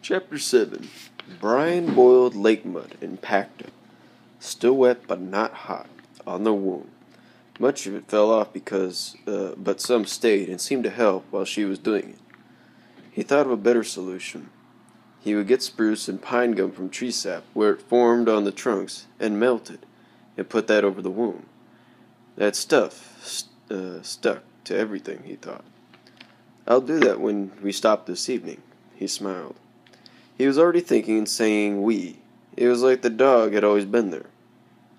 Chapter 7. Brian boiled lake mud and packed it, still wet but not hot, on the wound. Much of it fell off but some stayed and seemed to help while she was doing it. He thought of a better solution. He would get spruce and pine gum from tree sap, where it formed on the trunks, and melt it, and put that over the wound. That stuff stuck to everything, he thought. "I'll do that when we stop this evening," he smiled. He was already thinking and saying "we." It was like the dog had always been there.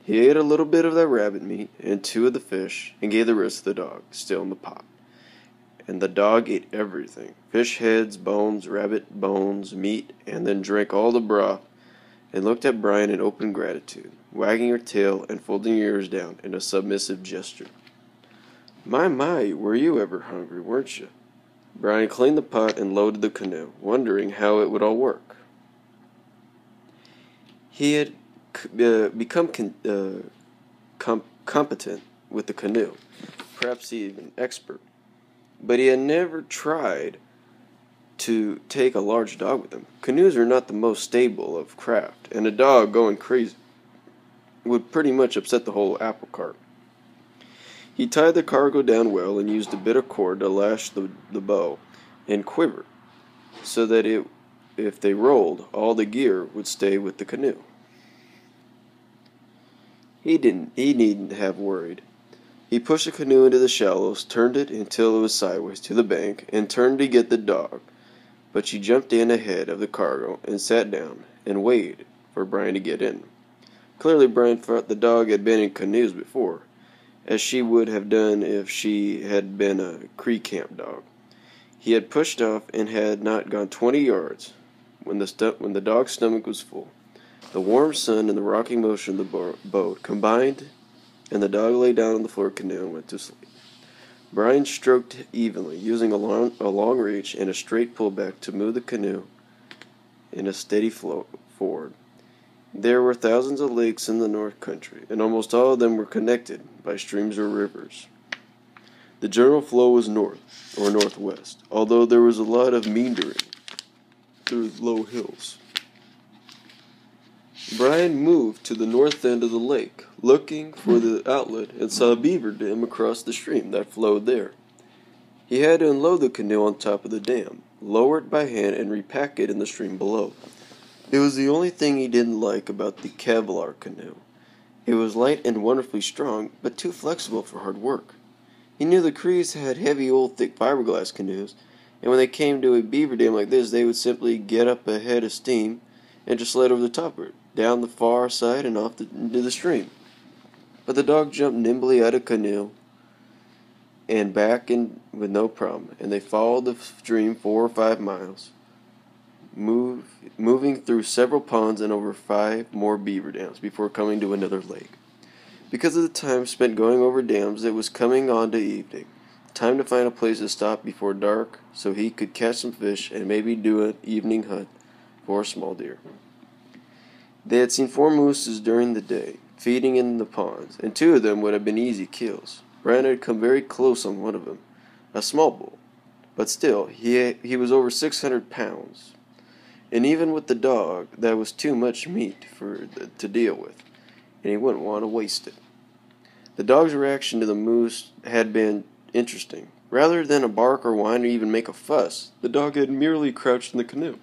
He ate a little bit of that rabbit meat and 2 of the fish, and gave the rest to the dog, still in the pot. And the dog ate everything: fish heads, bones, rabbit bones, meat, and then drank all the broth, and looked at Brian in open gratitude, wagging her tail and folding her ears down in a submissive gesture. My, were you ever hungry, weren't you?" Brian cleaned the pot and loaded the canoe, wondering how it would all work. He had become competent with the canoe, perhaps even expert, but he had never tried to take a large dog with him. Canoes are not the most stable of craft, and a dog going crazy would pretty much upset the whole apple cart. He tied the cargo down well and used a bit of cord to lash the bow and quiver, so that if they rolled, all the gear would stay with the canoe. He needn't have worried. He pushed the canoe into the shallows, turned it until it was sideways to the bank, and turned to get the dog, but she jumped in ahead of the cargo and sat down and waited for Brian to get in. Clearly Brian thought the dog had been in canoes before, as she would have done if she had been a Cree camp dog. He had pushed off and had not gone 20 yards when the dog's stomach was full. The warm sun and the rocking motion of the boat combined, and the dog lay down on the floor of the canoe and went to sleep. Brian stroked evenly, using a long reach and a straight pullback to move the canoe in a steady flow forward. There were thousands of lakes in the North Country, and almost all of them were connected by streams or rivers. The general flow was north or northwest, although there was a lot of meandering through low hills. Brian moved to the north end of the lake, looking for the outlet, and saw a beaver dam across the stream that flowed there. He had to unload the canoe on top of the dam, lower it by hand, and repack it in the stream below. It was the only thing he didn't like about the Kevlar canoe. It was light and wonderfully strong, but too flexible for hard work. He knew the Crees had heavy old thick fiberglass canoes, and when they came to a beaver dam like this, they would simply get up a head of steam and just slide over the top of it, down the far side and off into the stream. But the dog jumped nimbly out of the canoe and back in with no problem, and they followed the stream 4 or 5 miles, moving through several ponds and over 5 more beaver dams before coming to another lake. Because of the time spent going over dams, it was coming on to evening, time to find a place to stop before dark so he could catch some fish and maybe do an evening hunt for a small deer. They had seen 4 mooses during the day, feeding in the ponds, and 2 of them would have been easy kills. Brian had come very close on one of them, a small bull, but still, he was over 600 pounds. And even with the dog, that was too much meat to deal with, and he wouldn't want to waste it. The dog's reaction to the moose had been interesting. Rather than bark or whine or even make a fuss, the dog had merely crouched in the canoe,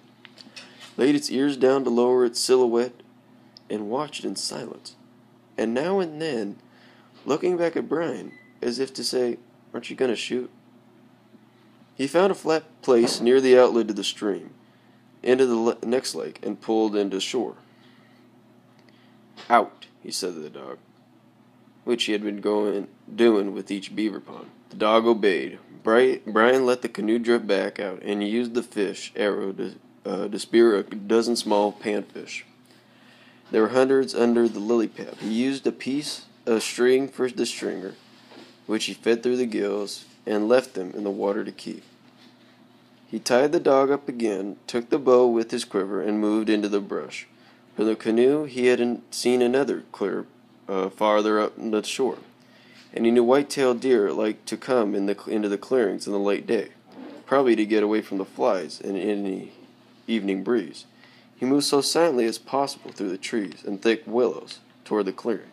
laid its ears down to lower its silhouette, and watched in silence, and now and then looking back at Brian, as if to say, "Aren't you going to shoot?" He found a flat place near the outlet of the stream, into the next lake, and pulled into shore. "Out," he said to the dog, which he had been doing with each beaver pond. The dog obeyed. Brian let the canoe drift back out, and used the fish arrow to spear a dozen small panfish. There were hundreds under the lily pad. He used a piece of string for the stringer, which he fed through the gills, and left them in the water to keep. He tied the dog up again, took the bow with his quiver, and moved into the brush. From the canoe he had seen another clear farther up the shore, and he knew white-tailed deer liked to come into the clearings in the late day, probably to get away from the flies and any evening breeze. He moved so silently as possible through the trees and thick willows toward the clearing.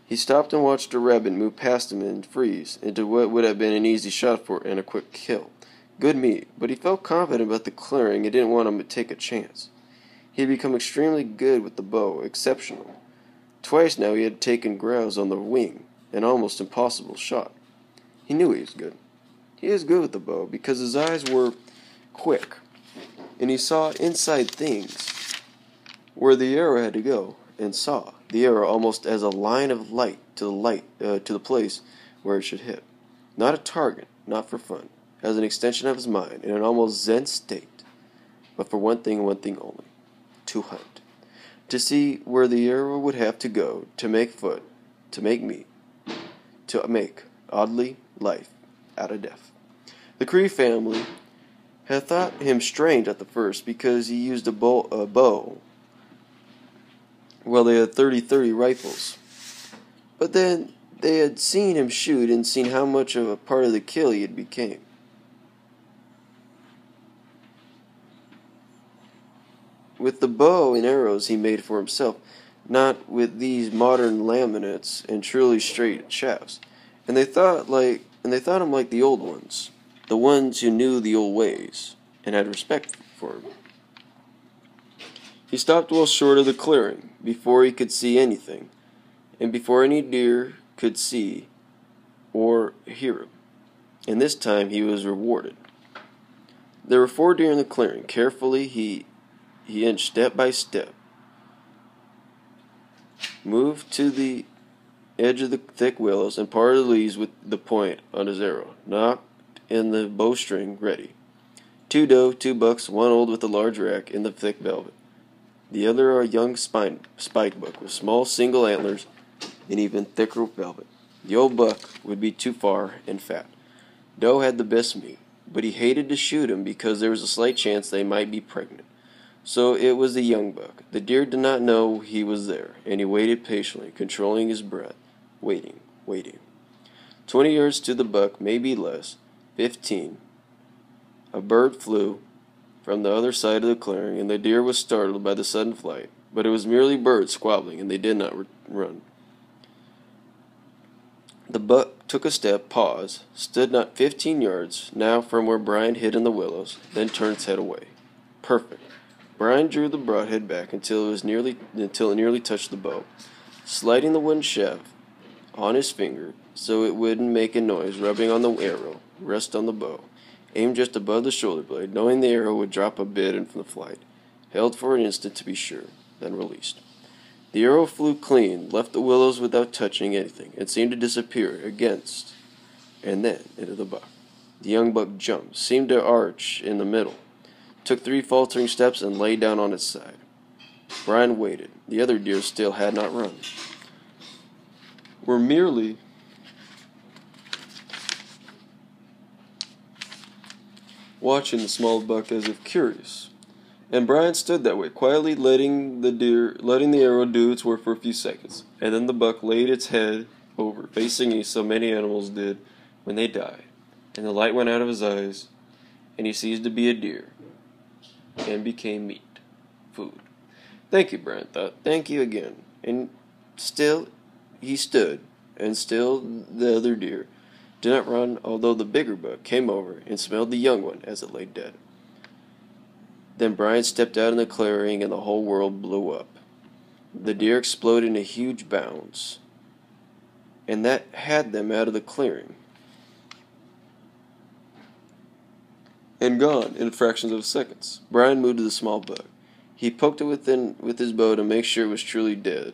He stopped and watched a rabbit move past him and freeze into what would have been an easy shot for and a quick kill. Good meat, but he felt confident about the clearing and didn't want him to take a chance. He had become extremely good with the bow, exceptional. Twice now he had taken grouse on the wing, an almost impossible shot. He knew he was good. He was good with the bow because his eyes were quick, and he saw inside things where the arrow had to go, and saw the arrow almost as a line of light to the place where it should hit. Not a target, not for fun, as an extension of his mind in an almost zen state, but for one thing and one thing only: to hunt. To see where the arrow would have to go to make food, to make meat, to make, oddly, life out of death. The Cree family had thought him strange at the first because he used a bow while they had 30-30 rifles. But then they had seen him shoot and seen how much of a part of the kill he had became. With the bow and arrows he made for himself, not with these modern laminates and truly straight shafts. And they thought him like the old ones, the ones who knew the old ways and had respect for him. He stopped well short of the clearing, before he could see anything, and before any deer could see or hear him. And this time he was rewarded. There were 4 deer in the clearing. Carefully he inched step by step, moved to the edge of the thick willows and parted the leaves with the point on his arrow, knocked in the bowstring ready. 2 doe, 2 bucks, 1 old with a large rack in the thick velvet. The other a young spike buck with small single antlers and even thicker velvet. The old buck would be too far and fat. Doe had the best meat, but he hated to shoot him because there was a slight chance they might be pregnant. So it was the young buck. The deer did not know he was there, and he waited patiently, controlling his breath, waiting. 20 yards to the buck, maybe less, 15. A bird flew from the other side of the clearing, and the deer was startled by the sudden flight, but it was merely birds squabbling, and they did not run. The buck took a step, paused, stood not 15 yards now from where Brian hid in the willows, then turned its head away. Perfect. Brian drew the broadhead back until it nearly touched the bow, sliding the wooden shaft on his finger so it wouldn't make a noise, rubbing on the arrow, rest on the bow. Aimed just above the shoulder blade, knowing the arrow would drop a bit in the flight. Held for an instant to be sure, then released. The arrow flew clean, left the willows without touching anything. It seemed to disappear against, and then into the buck. The young buck jumped, seemed to arch in the middle, took 3 faltering steps, and lay down on its side. Brian waited. The other deer still had not run. Were merely watching the small buck as if curious, and Brian stood that way, quietly letting the arrow do its work for a few seconds, and then the buck laid its head over, facing east, so many animals did when they die, and the light went out of his eyes, and he ceased to be a deer, and became meat, food. Thank you, Brian thought. Thank you again. And still he stood, and still the other deer did not run, although the bigger buck came over and smelled the young one as it lay dead. Then Brian stepped out in the clearing, and the whole world blew up. The deer exploded into huge bounds, and that had them out of the clearing and gone in fractions of seconds. Brian moved to the small buck. He poked it with his bow to make sure it was truly dead.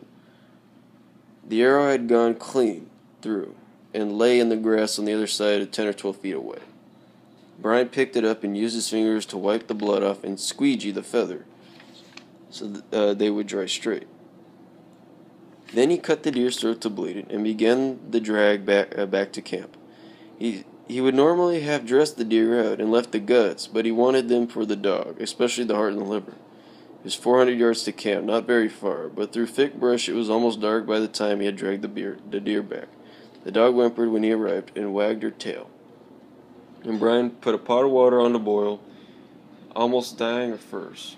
The arrow had gone clean through and lay in the grass on the other side 10 or 12 feet away. Brian picked it up and used his fingers to wipe the blood off and squeegee the feather so they would dry straight. Then he cut the deer's throat to bleed it and began the drag back to camp. He would normally have dressed the deer out and left the guts, but he wanted them for the dog, especially the heart and the liver. It was 400 yards to camp, not very far, but through thick brush it was almost dark by the time he had dragged the deer back. The dog whimpered when he arrived and wagged her tail. And Brian put a pot of water on to boil almost dying of thirst,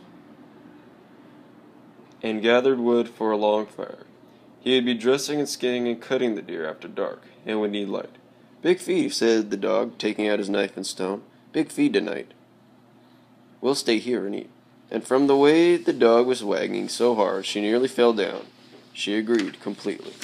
and gathered wood for a long fire. He would be dressing and skinning and cutting the deer after dark, and would need light. "Big feed," said the dog, taking out his knife and stone. "Big feed tonight. We'll stay here and eat." And from the way the dog was wagging so hard she nearly fell down, she agreed completely.